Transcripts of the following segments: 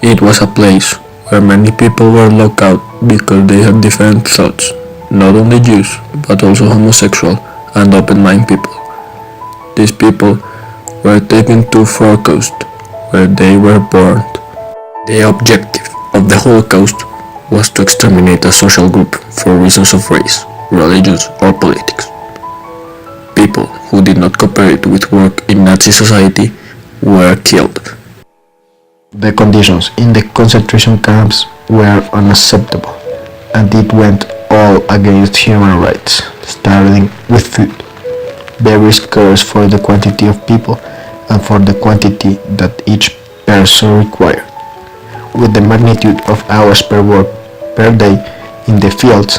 It was a place where many people were locked out because they had different thoughts, not only Jews, but also homosexual and open-minded people. These people were taken to Holocaust, where they were burned. The objective of the Holocaust was to exterminate a social group for reasons of race, religions, or politics. People who did not cooperate with work in Nazi society were killed. The conditions in the concentration camps were unacceptable, and it went all against human rights, starting with food. Very scarce for the quantity of people and for the quantity that each person required. With the magnitude of hours per work per day in the fields,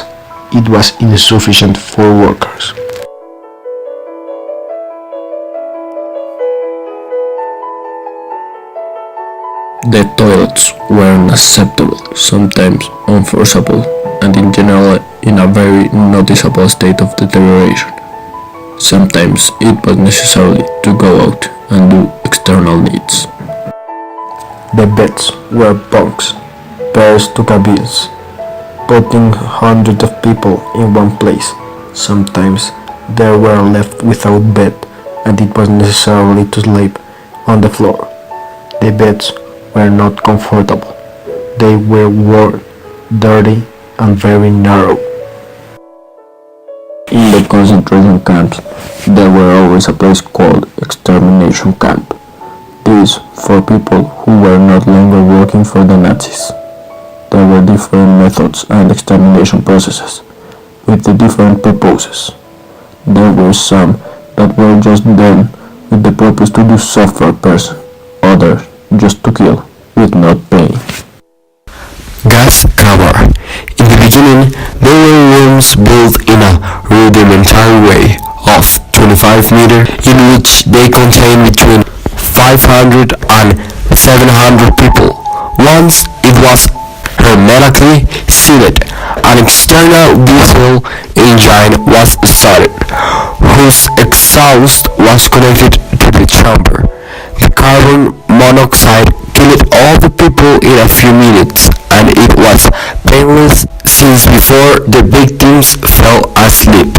it was insufficient for workers. The toilets were unacceptable, sometimes unforceable, and in general in a very noticeable state of deterioration. Sometimes it was necessary to go out and do external needs. The beds were bunks, pairs to cabins, putting hundreds of people in one place. Sometimes they were left without bed, and it was necessary to sleep on the floor. The beds were not comfortable. They were worn, dirty, and very narrow. In the concentration camps, there were always a place called extermination camp. This for people who were not longer working for the Nazis. There were different methods and extermination processes, with the different purposes. There were some that were just done with the purpose to do suffer a person, others just to kill, with not pain. Gas camera. In the beginning, there were rooms built in a rudimentary way of 25 meters, in which they contained between 500 and 700 people. Once it was hermetically sealed, an external diesel engine was started, whose exhaust was connected to the chamber. The carbon monoxide killed all the people in a few minutes, and it was painless since before the victims fell asleep.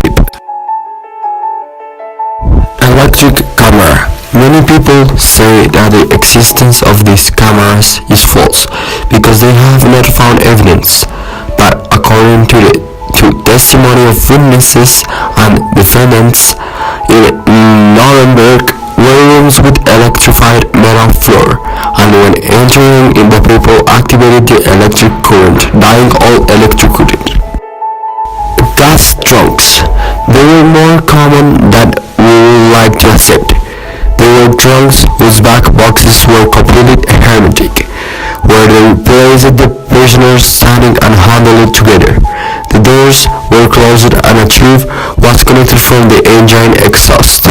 Electric camera. Many people say that the existence of these cameras is false because they have not found evidence, but according to the testimony of witnesses and defendants, in Nuremberg were rooms with electrified metal floor, and when entering in, the people activated the electric current, dying all electrocuted. Gas trunks. They were more common than we would like to accept. They were trunks whose back boxes were completely hermetic, where they placed the prisoners standing and handled it together. The doors were closed and a tube was connected from the engine exhaust.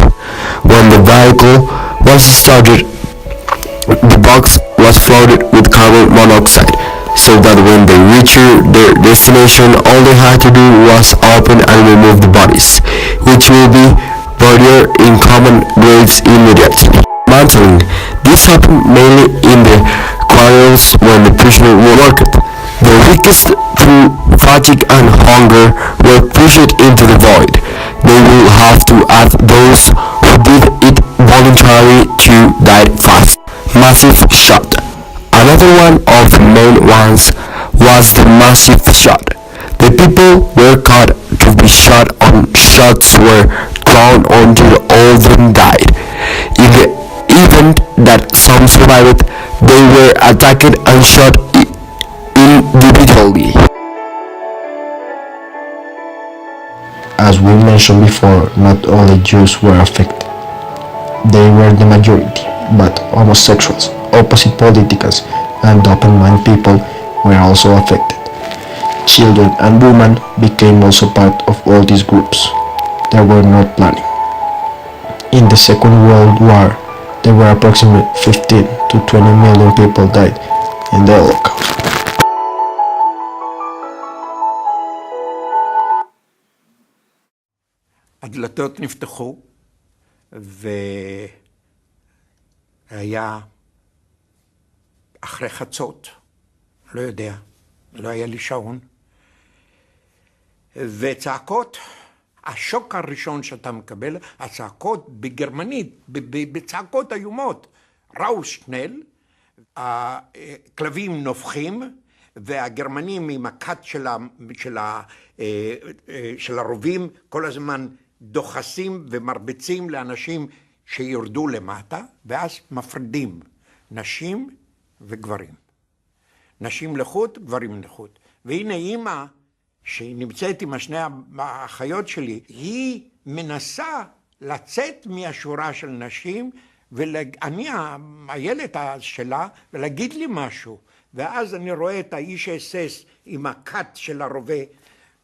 When the vehicle was started, the box was flooded with carbon monoxide, so that when they reached their destination, all they had to do was open and remove the bodies, which will be buried in common graves immediately. Mantling. This happened mainly in the quarters when the prisoners were worked. The weakest, through fatigue and hunger, were pushed into the void. They will have to add those who did it voluntarily to die fast. Massive shot. Another one of the main ones was the massive shot. The people were caught to be shot on shots were thrown until all of them died. In the event that some survived, they were attacked and shot individually. As we mentioned before, not only Jews were affected. They were the majority, but homosexuals, opposite politicals, and open-minded people were also affected. Children and women became also part of all these groups. They were not planning. In the Second World War, there were approximately 15 to 20 million people died in the Holocaust. הדלתות נפתחו והיה אחרי חצות, לא יודע, לא היה לי שעון. וצעקות, השוק הראשון שאתה מקבל, הצעקות בגרמנית, בצעקות איומות, ראושנל, הכלבים נובחים, והגרמנים עם הכת של הרובים כל הזמן דוחסים ומרביצים לאנשים שירדו למטה, ואז מפרידים נשים וגברים. נשים לחוד, גברים לחוד. והנה אימא, שהיא נמצאת עם שני האחיות שלי, היא מנסה לצאת מהשורה של נשים, ואני הילד שלה, ולהגיד לי משהו. ואז אני רואה את האיש אס-אס עם הכת של הרובה,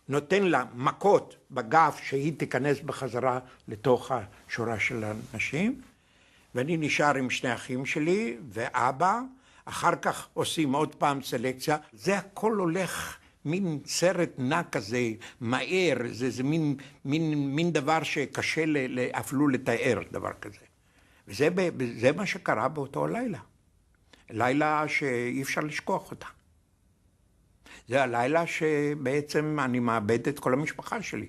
נותן לה מכות בגב שהיא תיכנס בחזרה לתוך השורה של הנשים, ואני נשאר עם שני אחים שלי ואבא, אחר כך עושים עוד פעם סלקציה, זה הכל הולך מין סרט נע כזה, מהר, זה מין דבר שקשה אפילו לתאר דבר כזה. וזה מה שקרה באותו לילה. לילה שאי אפשר לשכוח אותה. זה הלילה שבעצם אני מאבד את כל המשפחה שלי.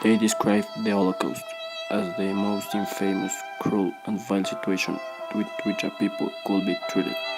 They described the Holocaust as the most infamous, cruel and vile situation with which a people could be treated.